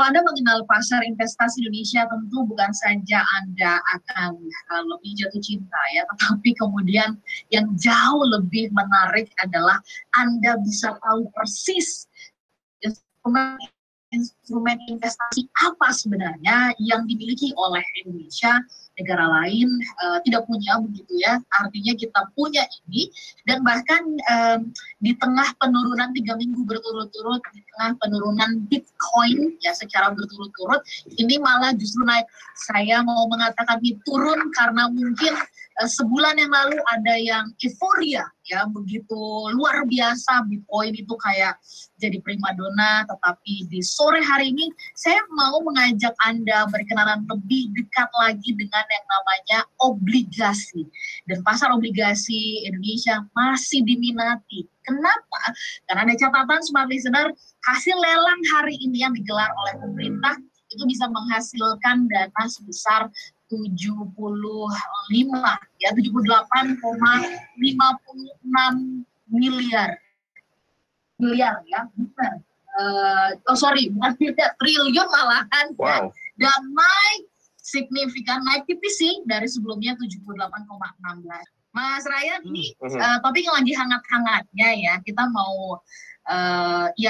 Anda mengenal pasar investasi Indonesia, tentu bukan saja Anda akan lebih jatuh cinta ya, tetapi kemudian yang jauh lebih menarik adalah Anda bisa tahu persis instrumen investasi apa sebenarnya yang dimiliki oleh Indonesia, negara lain tidak punya, begitu ya. Artinya kita punya ini, dan bahkan di tengah penurunan 3 minggu berturut-turut, di tengah penurunan Bitcoin ya secara berturut-turut, ini malah justru naik. Saya mau mengatakan ini turun karena mungkin sebulan yang lalu ada yang euforia ya, begitu luar biasa Bitcoin itu kayak jadi primadona, tetapi di sore hari ini saya mau mengajak Anda berkenalan lebih dekat lagi dengan yang namanya obligasi. Dan pasar obligasi Indonesia masih diminati. Kenapa? Karena ada catatan smart listener, hasil lelang hari ini yang digelar oleh pemerintah itu bisa menghasilkan dana sebesar 78,56 miliar ya, bukan bukan miliar, triliun malahan. Wow. Ya. Dan naik signifikan, naik tipis sih dari sebelumnya 78,16. Mas Ryan, ini topik yang lagi hangat-hangatnya ya, kita mau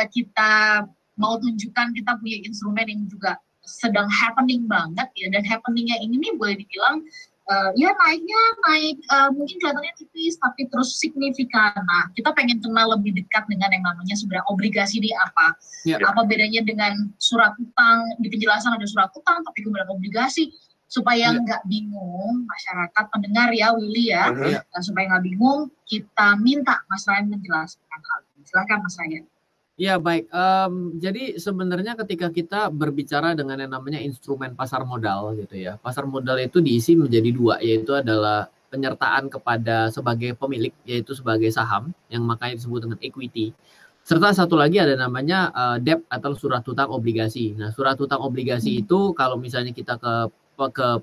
kita mau tunjukkan kita punya instrumen yang juga sedang happening banget ya, dan happeningnya ini nih boleh dibilang ya naik mungkin kelihatannya tipis tapi terus signifikan. Nah, kita pengen kenal lebih dekat dengan yang namanya sebenarnya obligasi ini apa. Apa bedanya dengan surat utang? Di penjelasan ada surat utang tapi kemudian obligasi, supaya nggak bingung masyarakat pendengar ya, Willy ya. Supaya nggak bingung, kita minta Mas Ryan menjelaskan hal ini. Silakan Mas Ryan. Ya baik, jadi sebenarnya ketika kita berbicara dengan yang namanya instrumen pasar modal gitu ya, pasar modal itu diisi menjadi dua, yaitu adalah penyertaan kepada sebagai pemilik, yaitu sebagai saham, yang makanya disebut dengan equity, serta satu lagi ada namanya debt atau surat hutang obligasi. Nah, surat hutang obligasi itu kalau misalnya kita ke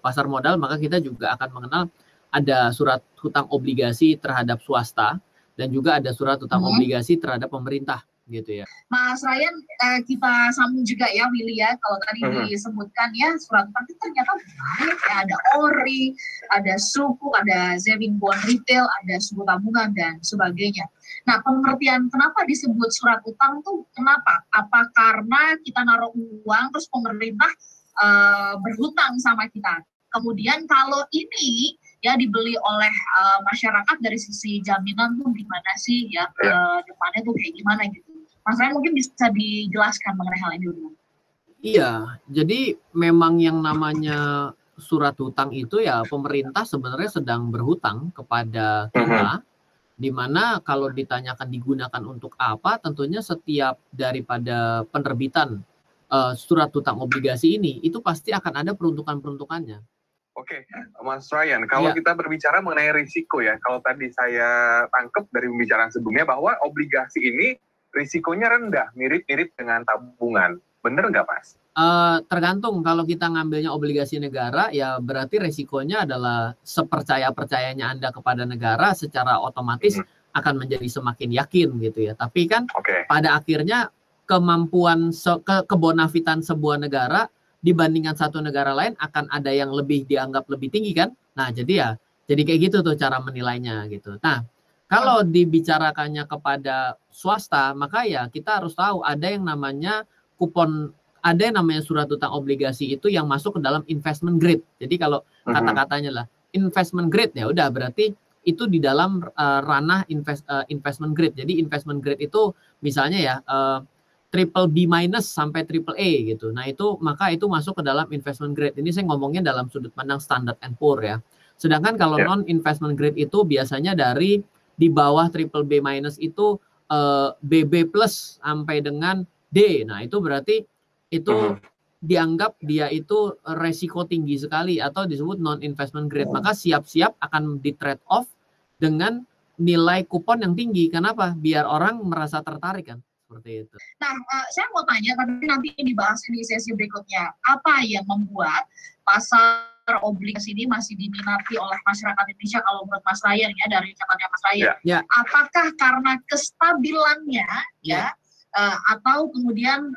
pasar modal, maka kita juga akan mengenal ada surat hutang obligasi terhadap swasta, dan juga ada surat hutang obligasi terhadap pemerintah. Gitu ya. Mas Ryan, kita sambung juga ya, Willy ya. Kalau tadi disebutkan ya surat utang itu ternyata banyak ya, ada ORI, ada Sukuk, ada saving bond retail, ada suku tabungan dan sebagainya. Nah, pengertian kenapa disebut surat utang tuh kenapa? Apa karena kita naruh uang terus pemerintah berhutang sama kita? Kemudian kalau ini ya dibeli oleh masyarakat, dari sisi jaminan tuh gimana sih ya, depannya tuh kayak gimana gitu. Mas Ryan mungkin bisa dijelaskan mengenai hal ini dulu. Iya, jadi memang yang namanya surat hutang itu ya pemerintah sebenarnya sedang berhutang kepada kita, di mana kalau ditanyakan digunakan untuk apa, tentunya setiap daripada penerbitan surat hutang obligasi ini, itu pasti akan ada peruntukan-peruntukannya. Oke, Mas Ryan, kalau kita berbicara mengenai risiko ya, kalau tadi saya tangkap dari pembicaraan sebelumnya bahwa obligasi ini risikonya rendah, mirip-mirip dengan tabungan. Bener nggak, Mas? Tergantung. Kalau kita ngambilnya obligasi negara, ya berarti risikonya adalah sepercaya-percayanya Anda kepada negara secara otomatis akan menjadi semakin yakin gitu ya. Tapi kan pada akhirnya kemampuan, kebonafitan sebuah negara dibandingkan satu negara lain akan ada yang lebih dianggap lebih tinggi kan. Nah, jadi kayak gitu tuh cara menilainya gitu. Nah, kalau dibicarakannya kepada swasta, maka ya kita harus tahu ada yang namanya kupon, ada yang namanya surat utang obligasi itu yang masuk ke dalam investment grade. Jadi kalau kata-katanya lah investment grade, ya udah berarti itu di dalam ranah investment grade. Jadi investment grade itu misalnya ya triple B minus sampai triple A gitu. Nah itu maka itu masuk ke dalam investment grade. Ini saya ngomongnya dalam sudut pandang Standard and Poor ya. Sedangkan kalau non investment grade itu biasanya dari di bawah triple B minus itu BB plus sampai dengan D. Nah itu berarti itu dianggap dia itu resiko tinggi sekali atau disebut non investment grade. Maka siap-siap akan di trade off dengan nilai kupon yang tinggi. Kenapa? Biar orang merasa tertarik kan. Seperti itu. Nah, saya mau tanya, tapi nanti dibahas di sesi berikutnya. Apa yang membuat pasar obligasi ini masih diminati oleh masyarakat Indonesia kalau menurut Mas Ryan ya, dari catatannya Mas Ryan? Apakah karena kestabilannya atau kemudian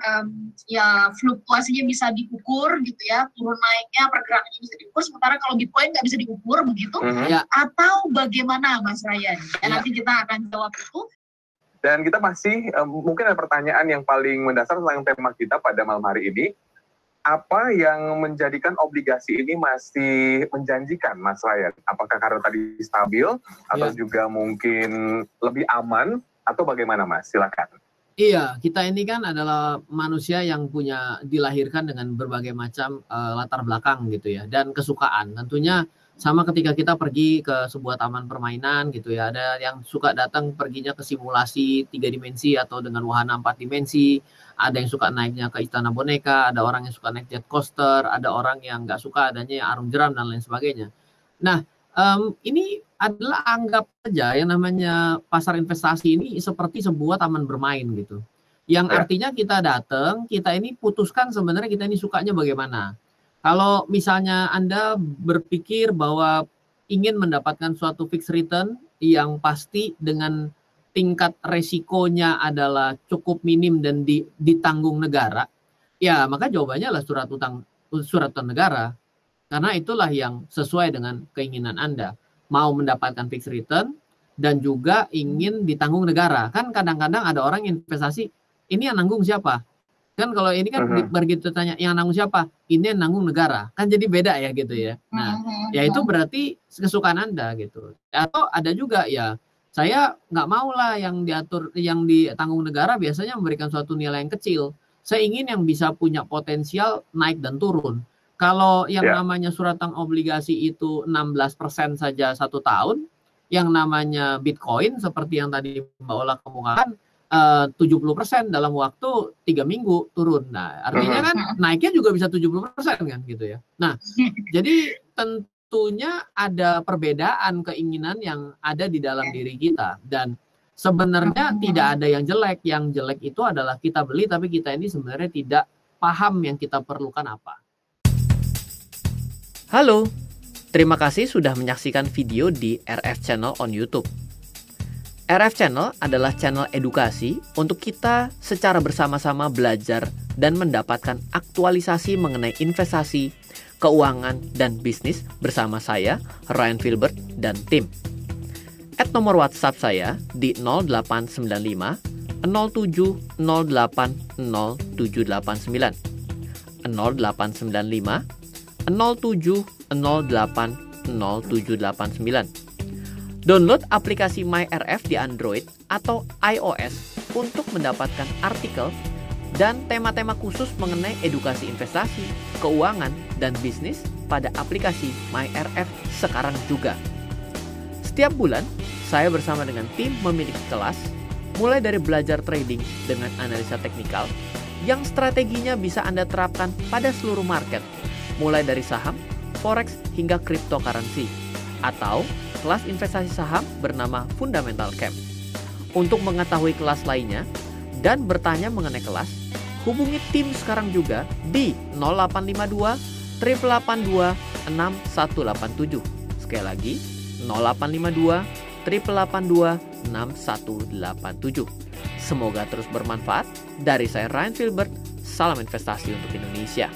ya fluktuasinya bisa diukur gitu ya, turun naiknya pergerakannya bisa diukur, sementara kalau Bitcoin nggak bisa diukur begitu, atau bagaimana Mas Ryan? Nanti kita akan jawab itu. Dan kita masih mungkin ada pertanyaan yang paling mendasar tentang tema kita pada malam hari ini. Apa yang menjadikan obligasi ini masih menjanjikan, Mas Ryan? Apakah karena tadi stabil atau juga mungkin lebih aman atau bagaimana, Mas? Silakan. Iya, kita ini kan adalah manusia yang dilahirkan dengan berbagai macam latar belakang gitu ya, dan kesukaan. Tentunya sama ketika kita pergi ke sebuah taman permainan gitu ya, ada yang suka datang perginya ke simulasi 3 dimensi atau dengan wahana 4 dimensi, ada yang suka naiknya ke istana boneka, ada orang yang suka naik jet coaster, ada orang yang nggak suka adanya arung jeram dan lain sebagainya. Nah, ini adalah anggap saja yang namanya pasar investasi ini seperti sebuah taman bermain gitu. Yang artinya kita datang, kita ini putuskan sebenarnya kita ini sukanya bagaimana. Kalau misalnya Anda berpikir bahwa ingin mendapatkan suatu fixed return yang pasti dengan tingkat resikonya adalah cukup minim dan ditanggung negara, ya maka jawabannya adalah surat utang negara. Karena itulah yang sesuai dengan keinginan Anda. Mau mendapatkan fixed return dan juga ingin ditanggung negara. Kan kadang-kadang ada orang investasi, ini yang nanggung siapa? Kan kalau ini kan begitu tanya yang nanggung siapa? Ini yang nanggung negara. Kan jadi beda ya gitu ya. Nah, ya itu berarti kesukaan Anda gitu. Atau ada juga ya, saya nggak mau lah yang diatur, yang ditanggung negara biasanya memberikan suatu nilai yang kecil. Saya ingin yang bisa punya potensial naik dan turun. Kalau yang namanya surat utang obligasi itu 16% saja 1 tahun, yang namanya Bitcoin seperti yang tadi Mbak Ola kemukakan, 70% dalam waktu 3 minggu turun. Nah, artinya kan naiknya juga bisa 70% kan gitu ya. Nah, jadi tentunya ada perbedaan keinginan yang ada di dalam diri kita, dan sebenarnya tidak ada yang jelek. Yang jelek itu adalah kita beli tapi kita ini sebenarnya tidak paham yang kita perlukan apa. Halo, terima kasih sudah menyaksikan video di RF Channel on YouTube. RF Channel adalah channel edukasi untuk kita secara bersama-sama belajar dan mendapatkan aktualisasi mengenai investasi, keuangan, dan bisnis bersama saya, Ryan Filbert, dan tim. Add nomor WhatsApp saya di 0895 07 08 0789 0895 07 08 0789. Download aplikasi MyRF di Android atau iOS untuk mendapatkan artikel dan tema-tema khusus mengenai edukasi investasi, keuangan, dan bisnis pada aplikasi MyRF sekarang juga. Setiap bulan, saya bersama dengan tim memiliki kelas, mulai dari belajar trading dengan analisa teknikal, yang strateginya bisa Anda terapkan pada seluruh market, mulai dari saham, forex, hingga cryptocurrency, atau kelas investasi saham bernama Fundamental Camp. Untuk mengetahui kelas lainnya dan bertanya mengenai kelas, hubungi tim sekarang juga di 0852 882 6187. Sekali lagi, 0852 882 6187. Semoga terus bermanfaat. Dari saya Ryan Filbert, salam investasi untuk Indonesia.